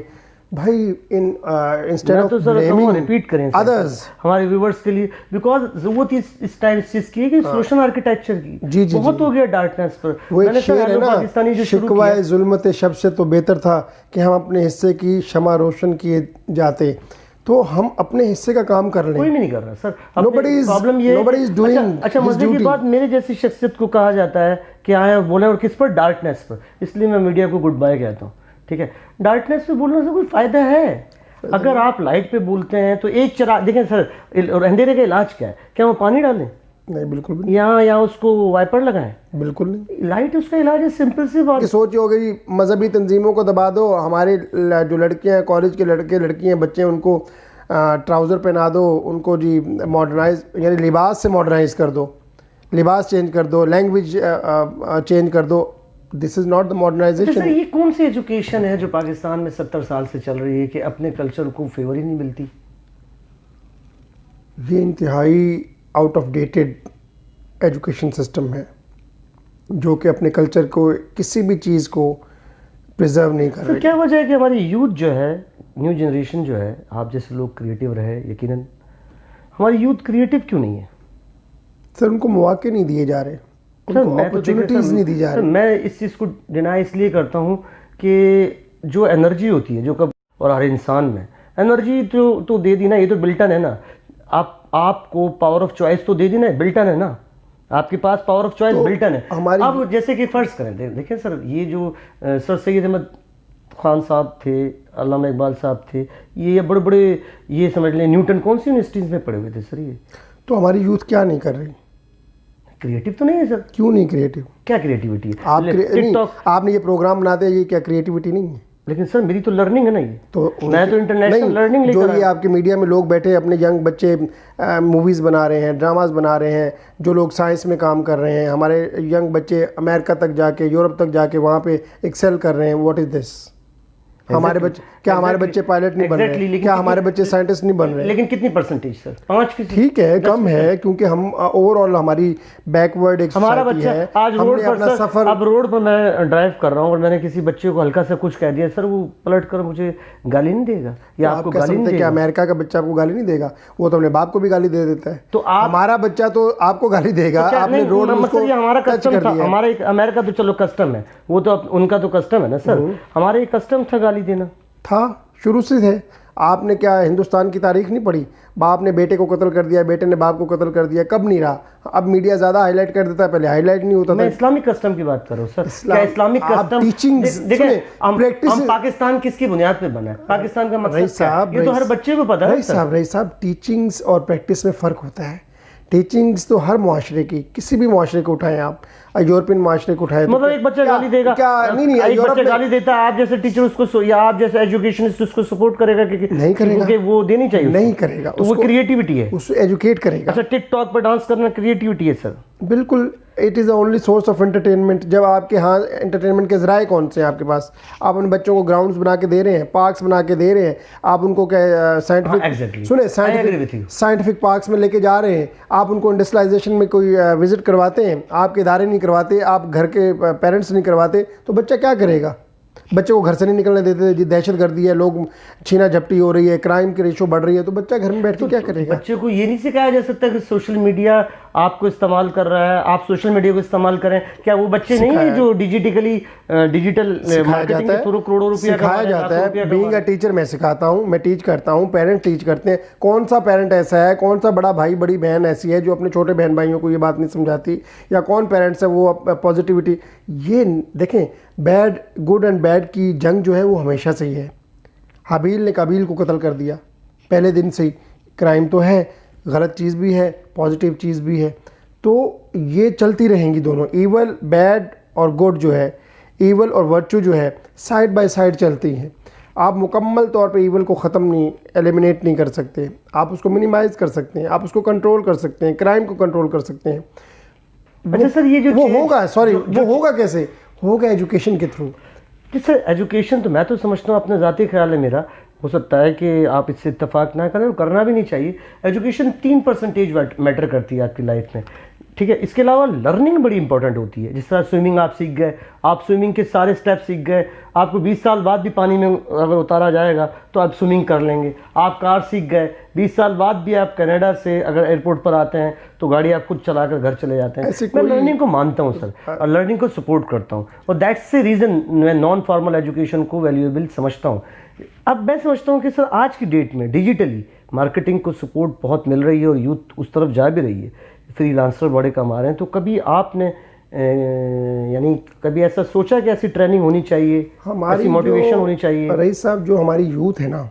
भाई इंस्टेड ऑफ ब्लेमिंग रिपीट करें अदर्स हमारे व्यूवर्स के लिए, बिकॉज जरूरत इस टाइम इस चीज़ की है कि सोशल आर्किटेक्चर की जी बहुत हो गया डार्कनेस पर। वो एक शेर है ना, शिकवाए जुल्मत शब से तो बेहतर था कि हम अपने हिस्से की शमा रोशन किए जाते। तो हम अपने हिस्से का काम कर लें। कोई भी नहीं कर रहा सर। प्रॉब्लम ये अच्छा मजे की बात, मेरे जैसी शख्सियत को कहा जाता है कि आए बोले, और किस पर? डार्कनेस पर। इसलिए मैं मीडिया को गुड बाय कहता हूँ, ठीक है। डार्कनेस पे बोलने से कोई फ़ायदा है? अगर आप लाइट पे बोलते हैं तो एक चराग, देखें सर, अंधेरे का इलाज क्या है? क्या वो पानी डालें? नहीं, बिल्कुल भी नहीं। या उसको वाइपर लगाएं? बिल्कुल नहीं। लाइट उसका इलाज है, सिंपल सी बात। सोच हो गई मजहबी तंजीमों को दबा दो, हमारे जो लड़कियां हैं, कॉलेज के लड़के लड़कियां बच्चे, उनको ट्राउज़र पहना दो, उनको जी मॉडर्नाइज यानी लिबास से मॉडर्नाइज कर दो, लिबास चेंज कर दो, लैंग्वेज चेंज कर दो। This is not the modernization. ये कौन सी एजुकेशन है जो पाकिस्तान में 70 साल से चल रही है कि अपने कल्चर को फेवर ही नहीं मिलती? ये इंतहाई out of dated education system है जो कि अपने कल्चर को, किसी भी चीज़ को प्रिजर्व नहीं कर रही। क्या वजह है कि हमारी यूथ जो है, न्यू जनरेशन जो है, आप जैसे लोग क्रिएटिव रहे, यकीनन हमारी यूथ क्रिएटिव क्यों नहीं है? सर उनको मौके नहीं दिए जा रहे, उनको अपॉर्चुनिटीज़ नहीं दी जा रही। मैं इस चीज़ को डिनाई इसलिए करता हूँ कि जो एनर्जी होती है, जो कब, और हर इंसान में एनर्जी तो दे दी ना, ये तो बिल्टन है ना। आपको पावर ऑफ चॉइस तो दे दी ना, बिल्टन है ना, आपके पास पावर ऑफ चॉइस बिल्टन है। अब जैसे कि फ़र्ज़ करें, देखें सर, ये जो सर सैयद अहमद खान साहब थे, अल्लामा इकबाल साहब थे, ये बड़े बड़े, ये समझ लें न्यूटन कौन सी यूनिवर्सिटीज़ में पढ़े हुए थे सर? ये तो हमारी यूथ क्या नहीं कर रही? क्रिएटिव तो नहीं है सर? क्यों नहीं क्रिएटिव? क्या क्रिएटिविटी है? आपने ये प्रोग्राम बनाते हैं, ये क्या क्रिएटिविटी नहीं है? लेकिन सर मेरी तो लर्निंग है ना ये, तो मैं तो इंटरनेशनल लर्निंग जो लेकर ये आपके मीडिया में लोग बैठे अपने यंग बच्चे मूवीज़ बना रहे हैं, ड्रामाज बना रहे हैं, जो लोग साइंस में काम कर रहे हैं, हमारे यंग बच्चे अमेरिका तक जाके, यूरोप तक जाके वहाँ पे एक्सेल कर रहे हैं, व्हाट इज़ दिस? हमारे बच्चे क्या हमारे बच्चे पायलट नहीं बन रहे? क्या हमारे बच्चे साइंटिस्ट नहीं बन रहे? लेकिन कितनी परसेंटेज सर? 5 ठीक है, कम है, क्योंकि हम ओवरऑल हमारी बैकवर्ड एक हमारा सोसाइटी बच्चा है। आज रोड हमने पर अपना सर, सफर अब रोड पर मैं ड्राइव कर रहा हूँ और मैंने किसी बच्चे को हल्का सा कुछ कह दिया सर, वो पलट कर मुझे गाली नहीं देगा या आपको गाली नहीं क्या देगा? अमेरिका का बच्चा आपको गाली नहीं देगा? वो तो अपने बाप को भी गाली दे देता है। तो आप हमारा बच्चा तो आपको गाली देगा, आपने रोड में उसको ये हमारा टच कस्टम कर था, दिया। हमारा एक अमेरिका तो चलो कस्टम है, वो तो उनका तो कस्टम है ना सर, हमारा एक कस्टम था गाली देना। था, शुरू से थे। आपने क्या हिंदुस्तान की तारीख नहीं पढ़ी? बाप ने बेटे को कत्ल कर दिया, बेटे ने बाप को कत्ल कर दिया, कब नहीं रहा? अब मीडिया ज्यादा हाईलाइट कर देता है, पहले हाईलाइट नहीं होता था। मैं इस्लामिक कस्टम की बात कर रहा हूँ सर। क्या इस्लामिक कस्टम टीचिंग्स देखिए, हम पाकिस्तान किसकी बुनियाद पे बना है? पाकिस्तान का मकसद क्या है? ये तो हर बच्चे को पता है सर। रईस साहब, टीचिंग्स और प्रैक्टिस में फ़र्क होता है। टीचिंग्स तो हर मुआशरे की, किसी भी मुआशरे को उठाएं आप, यूरोपियन मुआशरे को उठाएं, मतलब एक बच्चा गाली देगा क्या? नहीं, एक बच्चा गाली देता है, आप जैसे टीचर उसको या आप जैसे एजुकेशनिस्ट उसको सपोर्ट करेगा कि नहीं करेगा, क्योंकि वो देनी चाहिए, नहीं करेगा, तो वो क्रिएटिविटी है, उसको एजुकेट करेगा। अच्छा, टिकटॉक पर डांस करना क्रिएटिविटी है सर? बिल्कुल, it is the only source of entertainment. जब आपके यहाँ एंटरटेनमेंट के ज़राए कौन से हैं आपके पास? आप उन बच्चों को ग्राउंड्स बना के दे रहे हैं, पार्क्स बना के दे रहे हैं, आप उनको क्या साइंटिफिक सुने साइंटिफिक पार्क्स में लेके जा रहे हैं, आप उनको इंडस्ट्रियलाइजेशन में कोई विजिट करवाते हैं, आपके इदारे नहीं करवाते, आप घर के पेरेंट्स नहीं करवाते, तो बच्चा क्या करेगा? बच्चे को घर से नहीं निकलने देते, जी दहशतगर्दी है, लोग छीना झपटी हो रही है, क्राइम की रेशो बढ़ रही है, तो बच्चा घर में बैठ के क्या करेगा? बच्चे को ये नहीं सिखाया जा सकता कि सोशल मीडिया आपको इस्तेमाल कर रहा है, आप सोशल मीडिया को इस्तेमाल करें? क्या वो बच्चे नहीं है जो डिजिटल मार्केटिंग के थ्रू करोड़ों रुपया सिखाया जाता है? बीइंग अ टीचर मैं सिखाता हूँ, मैं टीच करता हूँ, पेरेंट टीच करते हैं। कौन सा पेरेंट ऐसा है, कौन सा बड़ा भाई बड़ी बहन ऐसी है जो अपने छोटे बहन भाइयों को ये बात नहीं समझाती? या कौन पेरेंट्स है वो पॉजिटिविटी? ये देखें, बैड गुड एंड बैड की जंग जो है वो हमेशा से ही है। हाबील ने काबील को कत्ल कर दिया, पहले दिन से ही क्राइम तो है, गलत चीज़ भी है, पॉजिटिव चीज़ भी है, तो ये चलती रहेंगी दोनों। ईवल, बैड और गुड जो है, ईवल और वर्चू जो है, साइड बाय साइड चलती हैं। आप मुकम्मल तौर पे ईवल को ख़त्म नहीं, एलिमिनेट नहीं कर सकते, आप उसको मिनिमाइज़ कर सकते हैं, आप उसको कंट्रोल कर सकते हैं, क्राइम को कंट्रोल कर सकते हैं। अच्छा सर, ये जो वो होगा, सॉरी, वो होगा कैसे? होगा एजुकेशन के थ्रू। सर एजुकेशन तो मैं तो समझता हूँ, अपना ज़ाती ख्याल है मेरा, हो सकता है कि आप इससे इत्तेफाक ना करें, करना भी नहीं चाहिए। एजुकेशन 3% मैटर करती है आपकी लाइफ में, ठीक है? इसके अलावा लर्निंग बड़ी इंपॉर्टेंट होती है। जिस तरह स्विमिंग आप सीख गए, आप स्विमिंग के सारे स्टेप सीख गए, आपको 20 साल बाद भी पानी में अगर उतारा जाएगा तो आप स्विमिंग कर लेंगे। आप कार सीख गए, 20 साल बाद भी आप कनाडा से अगर एयरपोर्ट पर आते हैं तो गाड़ी आप खुद चलाकर घर चले जाते हैं। मैं लर्निंग को मानता हूँ सर, और लर्निंग को सपोर्ट करता हूँ, और दैट्स द रीज़न मैं नॉन फॉर्मल एजुकेशन को वैल्यूएबल समझता हूँ। अब मैं समझता हूँ कि सर आज की डेट में डिजिटली मार्केटिंग को सपोर्ट बहुत मिल रही है और यूथ उस तरफ जा भी रही है, फ्रीलांसर बड़े कमा रहे हैं। तो कभी आपने यानी कभी ऐसा सोचा कि ऐसी ट्रेनिंग होनी चाहिए, हमारी ऐसी मोटिवेशन होनी चाहिए? रईस साहब, जो हमारी यूथ है ना,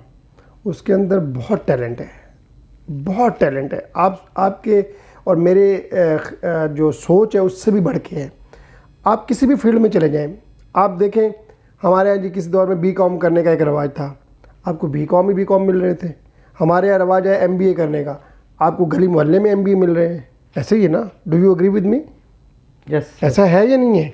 उसके अंदर बहुत टैलेंट है, बहुत टैलेंट है। आपके और मेरे जो सोच है उससे भी बढ़ के है। आप किसी भी फील्ड में चले जाएं, आप देखें हमारे यहाँ जी किसी दौर में बीकॉम करने का एक रवाज था, आपको बीकॉम मिल रहे थे। हमारे यहाँ रवाज है एमबीए करने का, आपको गली मोहल्ले में एमबीए मिल रहे हैं। ऐसे ही है ना? Do you agree with me? Yes. ऐसा है या नहीं है?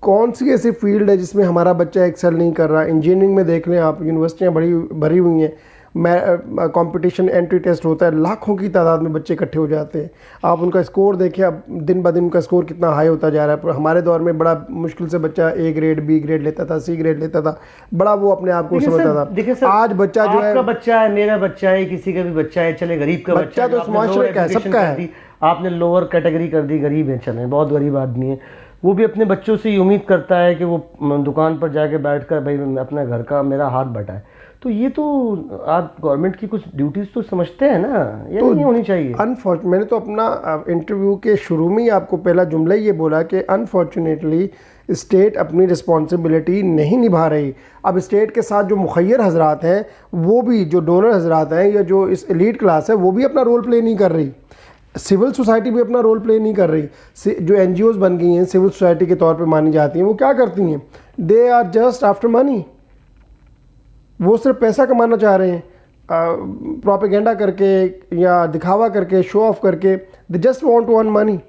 कौन सी ऐसी फील्ड है जिसमें हमारा बच्चा एक्सेल नहीं कर रहा? इंजीनियरिंग में देख लें आप, यूनिवर्सिटियाँ भरी हुई हैं, कंपटीशन एंट्री टेस्ट होता है, लाखों की तादाद में बच्चे इकट्ठे हो जाते हैं। आप उनका स्कोर देखें, अब दिन ब दिन उनका स्कोर कितना हाई होता जा रहा है। हमारे दौर में बड़ा मुश्किल से बच्चा ए ग्रेड, बी ग्रेड लेता था, सी ग्रेड लेता था, बड़ा वो अपने आप को समझता था। आज बच्चा जो है, आपका बच्चा है, मेरा बच्चा है, किसी का भी बच्चा है, चले गरीब का बच्चा तो माशरे का है, सबका है। आपने लोअर कैटेगरी कर दी, गरीब है, चले बहुत गरीब आदमी है, वो भी अपने बच्चों से ये उम्मीद करता है कि वो दुकान पर जाके बैठकर भाई अपने घर का मेरा हाथ बटाए। तो ये तो आप गवर्नमेंट की कुछ ड्यूटीज तो समझते हैं ना, ये तो नहीं होनी चाहिए। अनफॉर्चुनेटली मैंने तो अपना इंटरव्यू के शुरू में ही आपको पहला जुमला ये बोला कि अनफॉर्चुनेटली स्टेट अपनी रिस्पॉन्सिबिलिटी नहीं निभा रही। अब स्टेट के साथ जो मुखैर हजरात हैं, वो भी जो डोनर हजरात हैं या जो इस एलीट क्लास है, वो भी अपना रोल प्ले नहीं कर रही। सिविल सोसाइटी भी अपना रोल प्ले नहीं कर रही। जो एनजीओज बन गई हैं, सिविल सोसाइटी के तौर पे मानी जाती हैं, वो क्या करती हैं? They are just after money. वो सिर्फ पैसा कमाना चाह रहे हैं, प्रोपेगेंडा करके या दिखावा करके, शो ऑफ करके, they just want to earn money.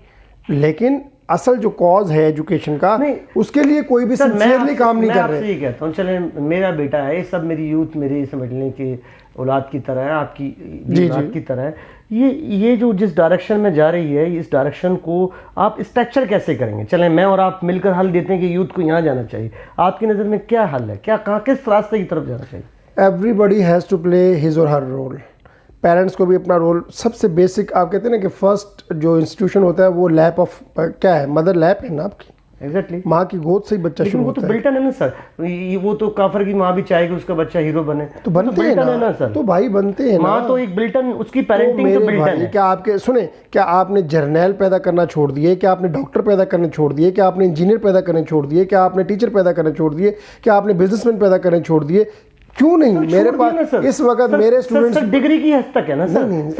लेकिन असल जो कॉज है एजुकेशन का, उसके लिए कोई भी सिंसियरली काम नहीं कर रहे। मैं कहता हूँ, चले मेरा बेटा है, ये सब मेरी यूथ मेरे समझने के औलाद की तरह है, आपकी औलाद की तरह है। ये जो जिस डायरेक्शन में जा रही है, इस डायरेक्शन को आप स्ट्रक्चर कैसे करेंगे? चलें मैं और आप मिलकर हल देते हैं कि यूथ को यहाँ जाना चाहिए। आपकी नज़र में क्या हल है, क्या कहाँ किस रास्ते की तरफ जाना चाहिए? Everybody has to play his or her role. Parents को भी अपना रोल, सबसे बेसिक आप कहते हैं ना कि फर्स्ट जो इंस्टीट्यूशन होता है वो लैप ऑफ क्या है, मदर लैप है ना आपकी। एग्जैक्टली माँ की गोद से ही बच्चा शुरू होता है। वो तो बिल्टन है ना सर, वो तो काफर की माँ भी चाहेगी उसका बच्चा हीरो बने, तो बनते हैं ना सर। तो भाई बनते हैं माँ तो एक बिल्टन, उसकी पेरेंटिंग तो बिल्टन है। क्या आपके सुने, क्या आपने जर्नैल पैदा करना छोड़ दिए? क्या आपने डॉक्टर पैदा करने छोड़ दिए? क्या आपने इंजीनियर पैदा करने छोड़ दिए? क्या आपने टीचर पैदा करने छोड़ दिए? क्या आपने बिजनेसमैन पैदा करने छोड़ दिए? क्यों नहीं? मेरे पास इस वक्त मेरे स्टूडेंट्स डिग्री की हद तक है ना सर। नहीं,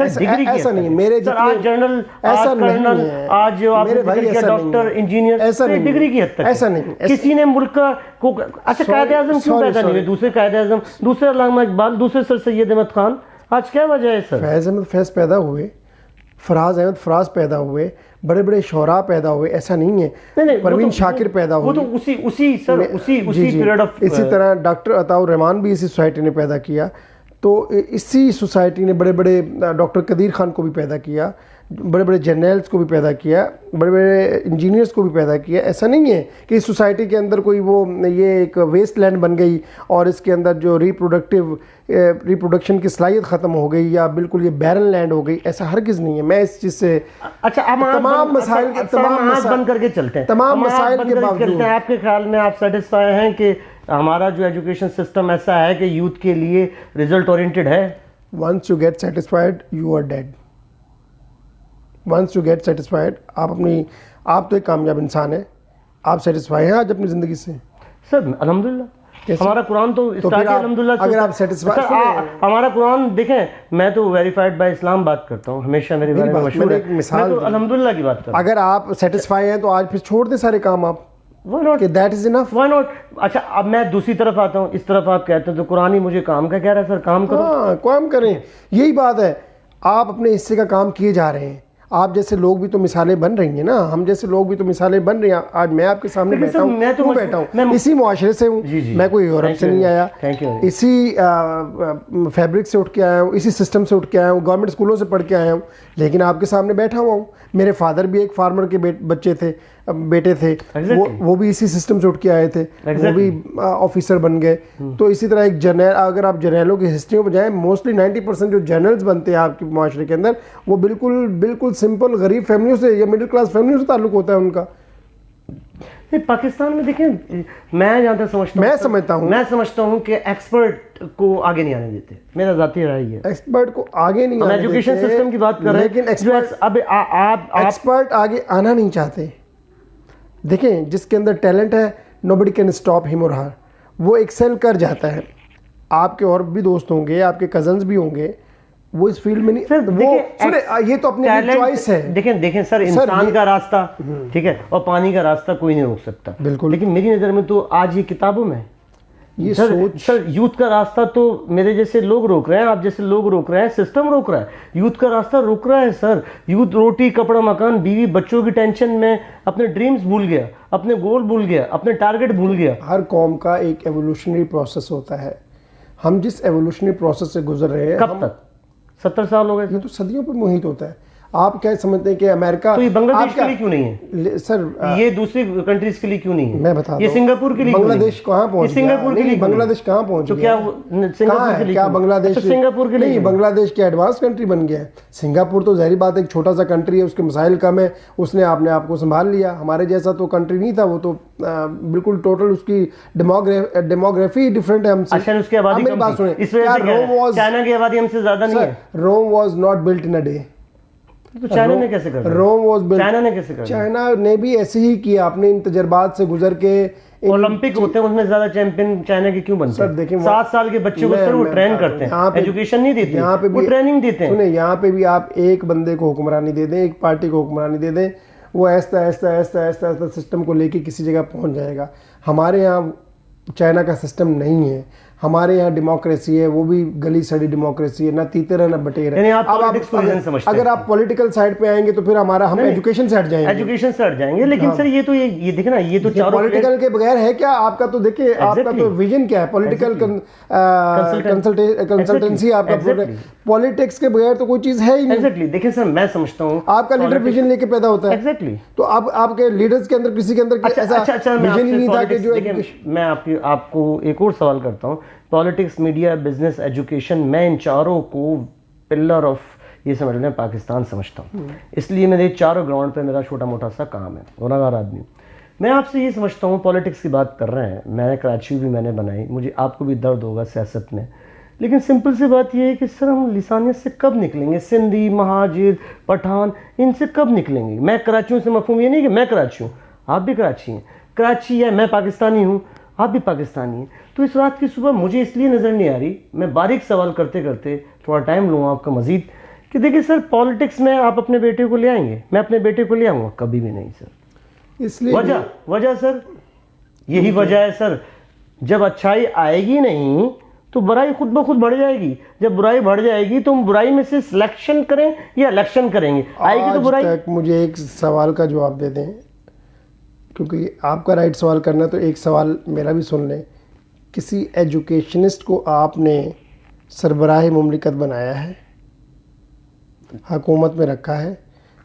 ऐसा नहीं है मेरे आज जर्नल, ऐसा कर्नल, आज जो आप डॉक्टर इंजीनियर, ऐसा नहीं, डिग्री की हद तक ऐसा नहीं। किसी ने मुल्क को अच्छा कायदे आज़म क्यों पैदा नहीं हुए? दूसरे कायदे आज़म, दूसरे अल्लामा इकबाल, दूसरे सर सैयद अहमद खान, आज क्या वजह है सर? फैज़ अहमद फैज़ पैदा हुए, फराज अहमद फराज पैदा हुए, बड़े बड़े शोरा पैदा हुए, ऐसा नहीं है। परवीन शाकिर पैदा हुए, वो तो उसी पीरियड ऑफ। इसी तरह डॉक्टर अताउर रहमान भी इसी सोसाइटी ने पैदा किया। तो इसी सोसाइटी ने बड़े बड़े डॉक्टर कदीर खान को भी पैदा किया, बड़े बड़े जर्नल्स को भी पैदा किया, बड़े बड़े इंजीनियर्स को भी पैदा किया। ऐसा नहीं है कि इस सोसाइटी के अंदर कोई वो ये एक वेस्ट लैंड बन गई और इसके अंदर जो रिप्रोडक्शन की सलाहियत ख़त्म हो गई या बिल्कुल ये बैरन लैंड हो गई। ऐसा हरगिज़ नहीं है। मैं इस चीज़ से अच्छा तमाम मसाइल बंद करके चलते हैं, तमाम मसाइल के बावजूद आपके ख्याल में आप सेटिस्फाई हैं कि हमारा जो एजुकेशन सिस्टम ऐसा है कि यूथ के लिए रिजल्ट ओरिएंटेड है? Once you get satisfied you are dead. Once you get satisfied, आप तो एक कामयाब इंसान है। आप सेटिस्फाई हैं आज अपनी ज़िंदगी से? सर अल्हम्दुलिल्लाह, हमारा कुरान तो अल्हम्दुलिल्लाह। अगर आप सेटिस्फाइड, हमारा कुरान देखें, मैं तो वेरीफाइड बाय इस्लाम बात करता हूँ, हमेशा मेरे बारे में मशहूर है, मैं तो अल्हम्दुलिल्लाह की बात करता हूँ। अगर आप सेटिस्फाई हैं तो आज फिर छोड़ दें सारे काम आप। Why not? That is enough. Why not? अच्छा अब मैं दूसरी तरफ आता हूँ, इस तरफ आप कहते हैं तो कुरान ही मुझे काम का कह रहा है। सर काम करो। हाँ, काम करें, यही बात है। आप अपने हिस्से का काम किए जा रहे हैं। आप जैसे लोग भी तो मिसालें बन रही हैं ना, हम जैसे लोग भी तो मिसालें बन रही हैं। आज मैं आपके सामने बैठा हूँ, मैं बैठा हूँ इसी मुआशरे से हूँ। मैं कोई यूरोप से नहीं आया, इसी फैब्रिक से उठ के आया हूँ, इसी सिस्टम से उठ के आया हूँ, गवर्नमेंट स्कूलों से पढ़ के आया हूँ, लेकिन आपके सामने बैठा हुआ हूँ। मेरे फादर भी एक फार्मर के बेटे थे, वो भी इसी सिस्टम से उठ के आए थे, वो भी ऑफिसर बन गए। तो इसी तरह एक जर्नल, अगर आप जर्नलों की हिस्ट्री में जाएं, मोस्टली 90% जो जर्नल्स बनते हैं आपके माशरे के अंदर, वो बिल्कुल सिंपल गरीब फैमिलियों से या मिडिल क्लास फैमिलियों से ताल्लुक होता है उनका। नहीं, पाकिस्तान में देखें, मैं जहाँ तक मैं समझता हूँ कि एक्सपर्ट को आगे नहीं आने देते। मेरा जाती राय है, एक्सपर्ट को आगे नहीं आने देते। एजुकेशन सिस्टम की बात कर रहे हैं, लेकिन एक्सपर्ट आगे आना नहीं चाहते। देखें, जिसके अंदर टैलेंट है, नोबडी कैन स्टॉप हिम और हर, वो एक्सेल कर जाता है। आपके और भी दोस्त होंगे, आपके कजन्स भी होंगे, वो इस फील्ड में नहीं। सर वो सुने, ये तो अपनी चॉइस है। देखें सर, इंसान का रास्ता ठीक है, और पानी का रास्ता कोई नहीं रोक सकता, बिल्कुल। लेकिन मेरी नज़र में तो आज ये किताबों में ये सर यूथ का रास्ता तो मेरे जैसे लोग रोक रहे हैं, आप जैसे लोग रोक रहे हैं, सिस्टम रोक रहा है, यूथ का रास्ता रोक रहा है। सर यूथ रोटी कपड़ा मकान बीवी बच्चों की टेंशन में अपने ड्रीम्स भूल गया, अपने गोल भूल गया, अपने टारगेट भूल गया। हर कौम का एक एवोल्यूशनरी प्रोसेस होता है। हम जिस एवोल्यूशनरी प्रोसेस से गुजर रहे हैं, कब तक 70 साल हो गए, ये तो सदियों पर मोहित होता है। आप क्या समझते हैं कि अमेरिका, तो ये बांग्लादेश के लिए क्यों नहीं है सर? ये दूसरी कंट्रीज के लिए क्यों नहीं है? मैं बताता हूं, ये सिंगापुर के लिए, बांग्लादेश कहां पहुंच, सिंगापुर के लिए, बांग्लादेश कहां पहुंच गया? तो क्या सिंगापुर के लिए, क्या बांग्लादेश सिंगापुर के लिए नहीं, बांग्लादेश की एडवांस कंट्री बन गया है। सिंगापुर तो जाहिर बात है एक छोटा सा कंट्री है, उसके मसाइल कम है, उसने अपने आप को संभाल लिया। हमारे जैसा तो कंट्री नहीं था, वो तो बिल्कुल टोटल उसकी डेमोग्राफी डिफरेंट है हमसे। अच्छा, उसकी आबादी कम थी, इस वजह से चाइना की आबादी हमसे ज्यादा नहीं है। Rome was not built in a day. तो चाइना ने कैसे कर, रोम वाज बिल्ट, चाइना ने कैसे कर, चाइना ने भी ऐसे ही किया। आपने इन तजर्बात से गुजर के, ओलंपिक होते हैं उनमें ज्यादा चैंपियन चाइना के क्यों बनते हैं? सर देखिए, 7 साल के बच्चों को सर वो ट्रेन करते हैं, एजुकेशन नहीं देते, यहाँ पे वो ट्रेनिंग देते हैं। सुने, यहाँ पे भी आप एक बंदे को हुक्मरानी दे दें, एक पार्टी को हुक्मरानी दे दें, वो ऐसा सिस्टम को लेके किसी जगह पहुँच जाएगा। हमारे यहाँ चाइना का सिस्टम नहीं है। हमारे यहाँ डेमोक्रेसी है, वो भी गली सड़ी डेमोक्रेसी है, ना तीतर है ना बटेर है। आप पॉलिटिक्स को रीजन समझते हैं। अगर आप पॉलिटिकल साइड पे आएंगे तो फिर हम एजुकेशन से हट जाएंगे। एजुकेशन से हट जाएंगे, लेकिन सर ये तो ये देखिए ना, ये तो चारों पॉलिटिकल के बगैर है क्या आपका? तो देखिए आपका तो विजन क्या है? पॉलिटिकल कंसल्टेंसी आपका, पॉलिटिक्स के बगैर तो कोई चीज है ही नहीं। एग्जैक्टली देखिए सर, मैं समझता हूँ आपका लीडर विजन लेके पैदा होता है। एग्जैक्टली। तो अब आपके लीडर्स के अंदर किसी के अंदर ऐसा विजन ही नहीं था कि जो मैं आपको एक और सवाल करता हूँ। पॉलिटिक्स, मीडिया, बिजनेस, एजुकेशन, मैं इन चारों को पिलर ऑफ ये समझ लें पाकिस्तान समझता हूँ। इसलिए मेरे चारों ग्राउंड पे मेरा छोटा मोटा सा काम है, गुनाहगार आदमी। मैं आपसे ये समझता हूँ, पॉलिटिक्स की बात कर रहे हैं, मैंने कराची भी मैंने बनाई, मुझे आपको भी दर्द होगा सियासत में, लेकिन सिंपल सी बात ये है कि सर हम लिसानियत से कब निकलेंगे? सिंधी, महाजिर, पठान, इनसे कब निकलेंगे? मैं कराची से मफहूम ये नहीं कि मैं कराची हूँ, आप भी कराची हैं, कराची है, मैं पाकिस्तानी हूँ, आप भी पाकिस्तानी हैं। तो इस रात की सुबह मुझे इसलिए नज़र नहीं आ रही, मैं बारीक सवाल करते करते थोड़ा टाइम लूँगा आपका मज़ीद, कि देखिए सर पॉलिटिक्स में आप अपने बेटे को ले आएंगे, मैं अपने बेटे को ले आऊँगा? कभी भी नहीं सर। इसलिए वजह सर यही वजह है सर, जब अच्छाई आएगी नहीं तो बुराई खुद ब खुद बढ़ जाएगी। जब बुराई बढ़ जाएगी तो हम बुराई में से सिलेक्शन करें या इलेक्शन करेंगे, आएगी तो बुराई। मुझे एक सवाल का जवाब दे दें, क्योंकि आपका राइट सवाल करना, तो एक सवाल मेरा भी सुन लें। किसी एजुकेशनिस्ट को आपने सरबराह मुमलिकत बनाया है, हुकूमत में रखा है,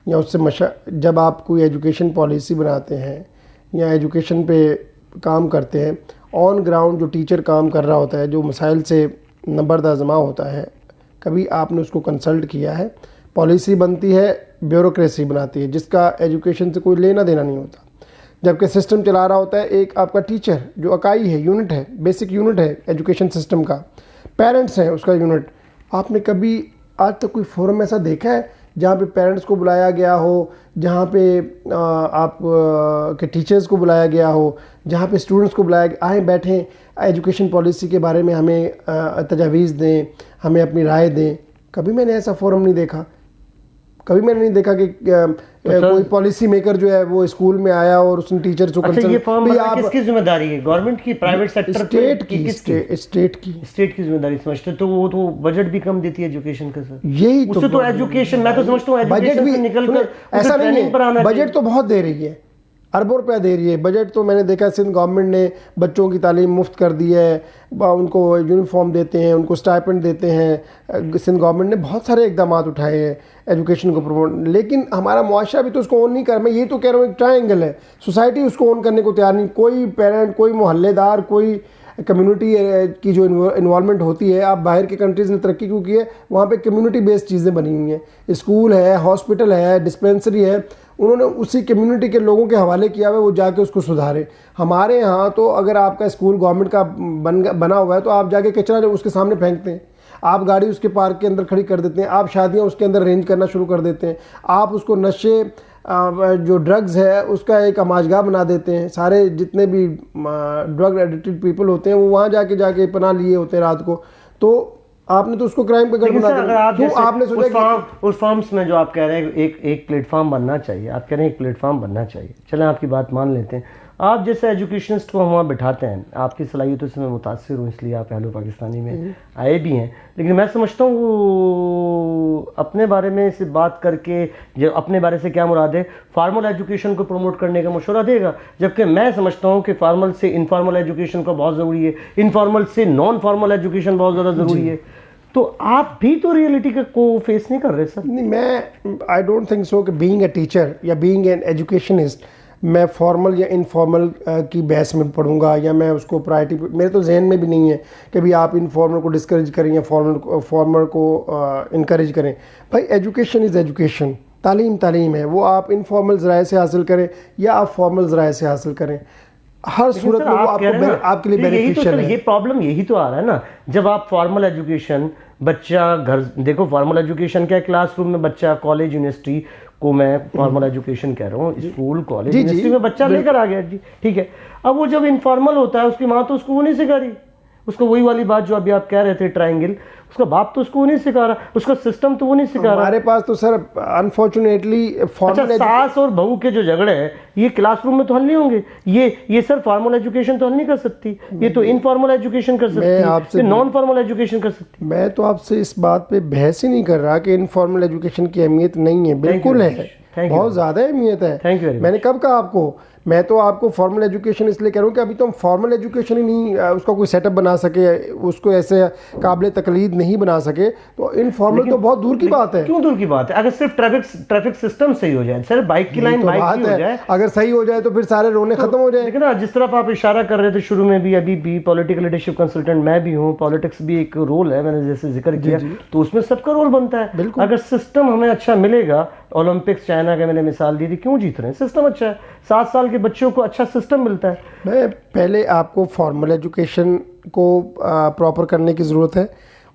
या उससे जब आप कोई एजुकेशन पॉलिसी बनाते हैं या एजुकेशन पे काम करते हैं, ऑन ग्राउंड जो टीचर काम कर रहा होता है, जो मसाइल से नंबरदा जमा होता है, कभी आपने उसको कंसल्ट किया है? पॉलिसी बनती है, ब्यूरोक्रेसी बनाती है, जिसका एजुकेशन से कोई लेना देना नहीं होता, जबकि सिस्टम चला रहा होता है एक आपका टीचर, जो इकाई है, यूनिट है, बेसिक यूनिट है एजुकेशन सिस्टम का, पेरेंट्स हैं उसका यूनिट। आपने कभी आज तक कोई फोरम ऐसा देखा है जहाँ पे पेरेंट्स को बुलाया गया हो, जहाँ पे आप के टीचर्स को बुलाया गया हो, जहाँ पे स्टूडेंट्स को बुलाया गया, आए बैठें, एजुकेशन पॉलिसी के बारे में हमें तजावीज़ दें, हमें अपनी राय दें? कभी मैंने ऐसा फोरम नहीं देखा। कभी मैंने नहीं देखा कि कोई पॉलिसी मेकर जो है वो स्कूल में आया और उसने टीचर को किसकी जिम्मेदारी है? गवर्नमेंट की, प्राइवेट सेक्टर, स्टेट की जिम्मेदारी समझते? तो वो तो बजट भी कम देती है एजुकेशन का सर। यही तो एजुकेशन, मैं तो समझता हूँ बजट भी निकल कर ऐसा नहीं है, बजट तो बहुत दे रही है, अरबों रुपया दे रही है बजट। तो मैंने देखा सिंध गवर्नमेंट ने बच्चों की तालीम मुफ्त कर दी है, उनको यूनिफॉर्म देते हैं, उनको स्टाइपेंड देते हैं। सिंध गवर्नमेंट ने बहुत सारे इकदाम उठाए हैं एजुकेशन को प्रमोट, लेकिन हमारा मुआशरा भी तो उसको ओन नहीं कर। मैं ये तो कह रहा हूँ एक ट्रायंगल है, सोसाइटी उसको ओन करने को तैयार नहीं। कोई पेरेंट, कोई मोहल्लेदार, कोई कम्युनिटी की जो इन्वॉल्वमेंट होती है, आप बाहर के कंट्रीज़ ने तरक्की क्यों की है, वहाँ पे कम्युनिटी बेस्ड चीज़ें बनी हुई हैं, स्कूल है, हॉस्पिटल है, डिस्पेंसरी है, उन्होंने उसी कम्युनिटी के लोगों के हवाले किया हुआ है, वो जाके उसको सुधारे। हमारे यहाँ तो अगर आपका स्कूल गवर्नमेंट का बना हुआ है तो आप जाके कचरा उसके सामने फेंकते हैं, आप गाड़ी उसके पार्क के अंदर खड़ी कर देते हैं, आप शादियाँ उसके अंदर अरेंज करना शुरू कर देते हैं, आप उसको नशे जो ड्रग्स है उसका एक अमाजगाह बना देते हैं। सारे जितने भी ड्रग एडिक्टेड पीपल होते हैं वो वहाँ जाके पनाह लिए होते हैं रात को। तो आपने तो उसको क्राइम पे गढ़ बना दिया। क्यों आपने सोचा उस फॉर्म्स में जो आप कह रहे हैं एक प्लेटफॉर्म बनना चाहिए, आप कह रहे हैं एक प्लेटफॉर्म बनना चाहिए, चलें आपकी बात मान लेते हैं। आप जैसे एजुकेशनिस्ट को हम वहाँ बिठाते हैं, आपकी सलाहियतों से मैं मुतासिर हूँ, इसलिए आप हेलो पाकिस्तानी में आए भी हैं, लेकिन मैं समझता हूँ वो अपने बारे में से बात करके, जो अपने बारे से क्या मुराद है, फार्मल एजुकेशन को प्रमोट करने का मशवरा देगा, जबकि मैं समझता हूँ कि फार्मल से इनफॉर्मल एजुकेशन का बहुत ज़रूरी है, इनफॉर्मल से नॉन फार्मल एजुकेशन बहुत ज़्यादा ज़रूरी है। तो आप भी तो रियलिटी को फेस नहीं कर रहे सर। नहीं, मैं आई डोंट थिंक सो कि बीइंग ए टीचर या बीइंग एन एजुकेशनिस्ट मैं फॉर्मल या इनफॉर्मल की बहस में पढ़ूंगा, या मैं उसको प्रायोरिटी, मेरे तो जहन में भी नहीं है कि भी आप इनफॉर्मल को डिस्करेज करें या फॉर्मल को इनकरेज करें। भाई एजुकेशन इज़ एजुकेशन, तालीम है, वो आप इनफॉर्मल ज़राए से हासिल करें या आप फॉर्मल ज़राए से हासिल करें, हर सूरत में वो आपके लिए बेनिफिशियल है। ये प्रॉब्लम यही तो आ रहा है ना, जब आप फॉर्मल एजुकेशन, बच्चा घर देखो, फॉर्मल एजुकेशन क्या है, क्लासरूम में बच्चा, कॉलेज यूनिवर्सिटी को मैं फॉर्मल एजुकेशन कह रहा हूँ, स्कूल कॉलेज यूनिवर्सिटी में बच्चा लेकर आ गया जी, ठीक है। अब वो जब इनफॉर्मल होता है, उसकी माँ तो उसको वो नहीं सिखा रही, उसको वही वाली बात जो अभी आप कह रहे थे, ट्रायंगल, उसका बाप तो उसको वो नहीं सिखा रहा, उसका सिस्टम तो वो नहीं सिखा रहा। हमारे पास तो सर अनफॉर्चुनेटली अच्छा, सास और बहू के जो झगड़े हैं ये क्लासरूम में तो हल नहीं होंगे, ये सर फॉर्मल एजुकेशन तो हल नहीं कर सकती, ये तो इनफॉर्मल एजुकेशन कर सकती है, नॉन फॉर्मल एजुकेशन कर सकती है। मैं तो आपसे इस बात पे बहस ही नहीं कर रहा कि इनफॉर्मल एजुकेशन की अहमियत नहीं है, बिल्कुल है, बहुत ज़्यादा अहमियत है। मैंने कब कहा आपको, मैं तो आपको फॉर्मल एजुकेशन इसलिए कह रहा हूँ कि अभी तो हम फॉर्मल एजुकेशन ही नहीं उसका कोई सेटअप बना सके, उसको ऐसे काबिल तकलीद नहीं बना सके, तो इनफॉर्मल तो बहुत दूर की बात है। क्यों दूर की बात है? अगर सिर्फ ट्रैफिक सिस्टम सही हो जाए, सर बाइक की लाइन बाइक की हो जाए, अगर सही हो जाए तो फिर सारे रोने खत्म हो जाए। लेकिन ना, जिस तरफ आप इशारा कर रहे थे शुरू में भी, अभी भी पॉलिटिकल लीडरशिप कंसल्टेंट मैं भी हूँ, पॉलिटिक्स भी एक रोल है, मैंने जैसे जिक्र किया, तो उसमें सबका रोल बनता है। अगर सिस्टम हमें अच्छा मिलेगा, ओलंपिक्स चाइना का मैंने मिसाल दी थी, क्यों जीत रहे हैं? सिस्टम अच्छा है, 7 साल के बच्चों को अच्छा सिस्टम मिलता है। मैं पहले आपको फॉर्मल एजुकेशन को प्रॉपर करने की ज़रूरत है,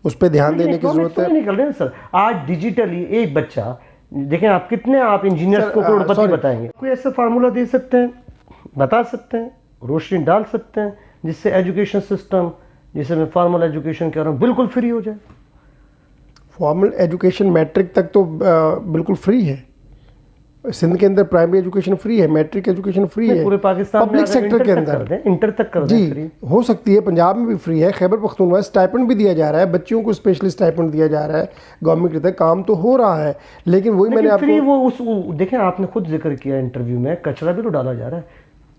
उस पर ध्यान देने की ज़रूरत है। निकल रहे हैं सर, आज डिजिटली एक बच्चा, देखें आप कितने आप इंजीनियर्स को करोड़पति बताएंगे, कोई ऐसा फार्मूला दे सकते हैं, बता सकते हैं, रोशनी डाल सकते हैं जिससे एजुकेशन सिस्टम, जिसे मैं फॉर्मल एजुकेशन कह रहा हूँ, बिल्कुल फ्री हो जाए। फॉर्मल एजुकेशन मैट्रिक तक तो बिल्कुल फ्री है, सिंध के अंदर प्राइमरी एजुकेशन फ्री है, मैट्रिक एजुकेशन फ्री है, पूरे पाकिस्तान पब्लिक सेक्टर के अंदर इंटर तक कर जी फ्री हो सकती है। पंजाब में भी फ्री है, खैबर पख्तूनख्वा स्टाइपेंड भी दिया जा रहा है, बच्चों को स्पेशली स्टाइपेंड दिया जा रहा है, गवर्नमेंट की तरफ काम तो हो रहा है, लेकिन वही मैंने आपको वो उस देखें, आपने खुद जिक्र किया इंटरव्यू में, कचरा भी तो डाला जा रहा है,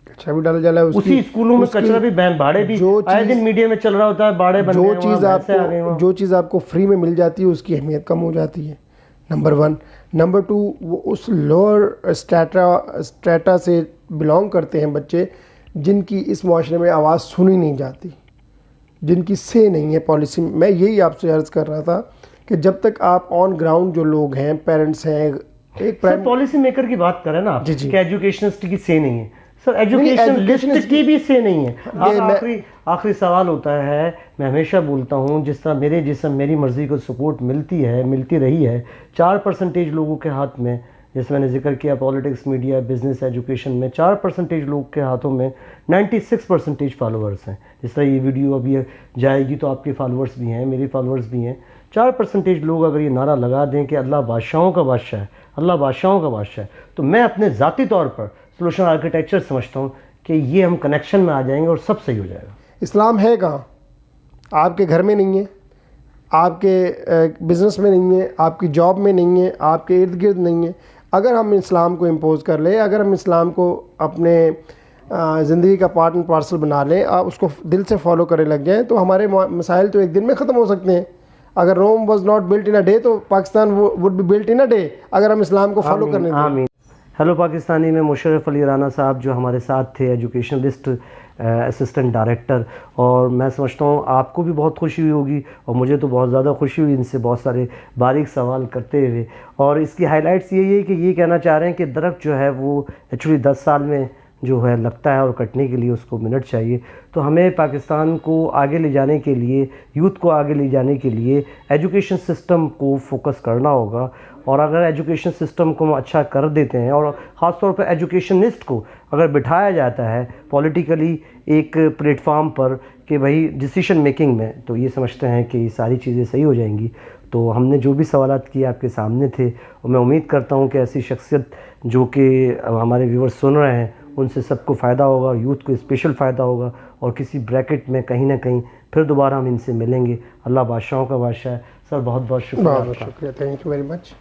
कचरा भी डाला जा रहा है, उसी स्कूलों में कचरा भी, बाड़े भी आए दिन मीडिया में चल रहा होता है, बाड़े बन जो चीज़ आपको फ्री में मिल जाती है उसकी अहमियत कम हो जाती है, नंबर 1। नंबर 2, वो उस लोअर स्ट्रेटा से बिलोंग करते हैं बच्चे जिनकी इस माशरे में आवाज़ सुनी नहीं जाती, जिनकी से नहीं है पॉलिसी। मैं यही आपसे अर्ज़ कर रहा था कि जब तक आप ऑन ग्राउंड जो लोग हैं, पेरेंट्स हैं, एक पॉलिसी मेकर की बात करें ना आप, कि एजुकेशनिस्ट की से नहीं है सर, एजुकेशन लिस्ट की भी से नहीं है। आखिरी सवाल होता है, मैं हमेशा बोलता हूँ, जिस तरह मेरे जिसम मेरी मर्ज़ी को सपोर्ट मिलती है, मिलती रही है 4% लोगों के हाथ में, जैसे मैंने जिक्र किया पॉलिटिक्स, मीडिया, बिजनेस, एजुकेशन में 4% लोग के हाथों में 96% फॉलोअर्स हैं। जिस तरह ये वीडियो अभी जाएगी तो आपके फॉलोअर्स भी हैं, मेरे फॉलोअर्स भी हैं। 4% लोग अगर ये नारा लगा दें कि अल्लाह बादशाहों का बादशाह है, अल्लाह बादशाहों का बादशाह है, तो मैं अपने ज़ाती तौर पर सोल्यूशन आर्किटेक्चर समझता हूँ कि ये हम कनेक्शन में आ जाएंगे और सब सही हो जाएगा। इस्लाम है कहाँ? आपके घर में नहीं है, आपके बिज़नेस में नहीं है, आपकी जॉब में नहीं है, आपके इर्द गिर्द नहीं है। अगर हम इस्लाम को इम्पोज़ कर लें, अगर हम इस्लाम को अपने ज़िंदगी का पार्ट एंड पार्सल बना लें, आप उसको दिल से फॉलो करने लग जाएँ, तो हमारे मसाइल तो एक दिन में ख़त्म हो सकते हैं। अगर Rome was not built in a day, तो Pakistan would be built in a day, अगर हम इस्लाम को फॉलो करने दें। हेलो पाकिस्तानी में मुशर्रफ अली राना साहब जो हमारे साथ थे, एजुकेशनलिस्ट, असिस्टेंट डायरेक्टर, और मैं समझता हूँ आपको भी बहुत खुशी हुई होगी और मुझे तो बहुत ज़्यादा खुशी हुई इनसे बहुत सारे बारीक सवाल करते हुए। और इसकी हाइलाइट्स यही है कि ये कहना चाह रहे हैं कि दरख्त जो है वो एक्चुअली 10 साल में जो है लगता है और कटने के लिए उसको मिनट चाहिए। तो हमें पाकिस्तान को आगे ले जाने के लिए, यूथ को आगे ले जाने के लिए एजुकेशन सिस्टम को फोकस करना होगा। और अगर एजुकेशन सिस्टम को हम अच्छा कर देते हैं और ख़ास तौर पर एजुकेशनिस्ट को अगर बिठाया जाता है पॉलिटिकली एक प्लेटफार्म पर कि भाई डिसीजन मेकिंग में, तो ये समझते हैं कि ये सारी चीज़ें सही हो जाएंगी। तो हमने जो भी सवालात किए आपके सामने थे, और मैं उम्मीद करता हूँ कि ऐसी शख्सियत जो कि हमारे व्यूअर्स सुन रहे हैं उनसे सबको फ़ायदा होगा, यूथ को स्पेशल फ़ायदा होगा, और किसी ब्रैकेट में कहीं ना कहीं फिर दोबारा हम इनसे मिलेंगे। अल्लाह बादशाहों का बादशाह है। सर बहुत बहुत शुक्रिया। Thank you very much.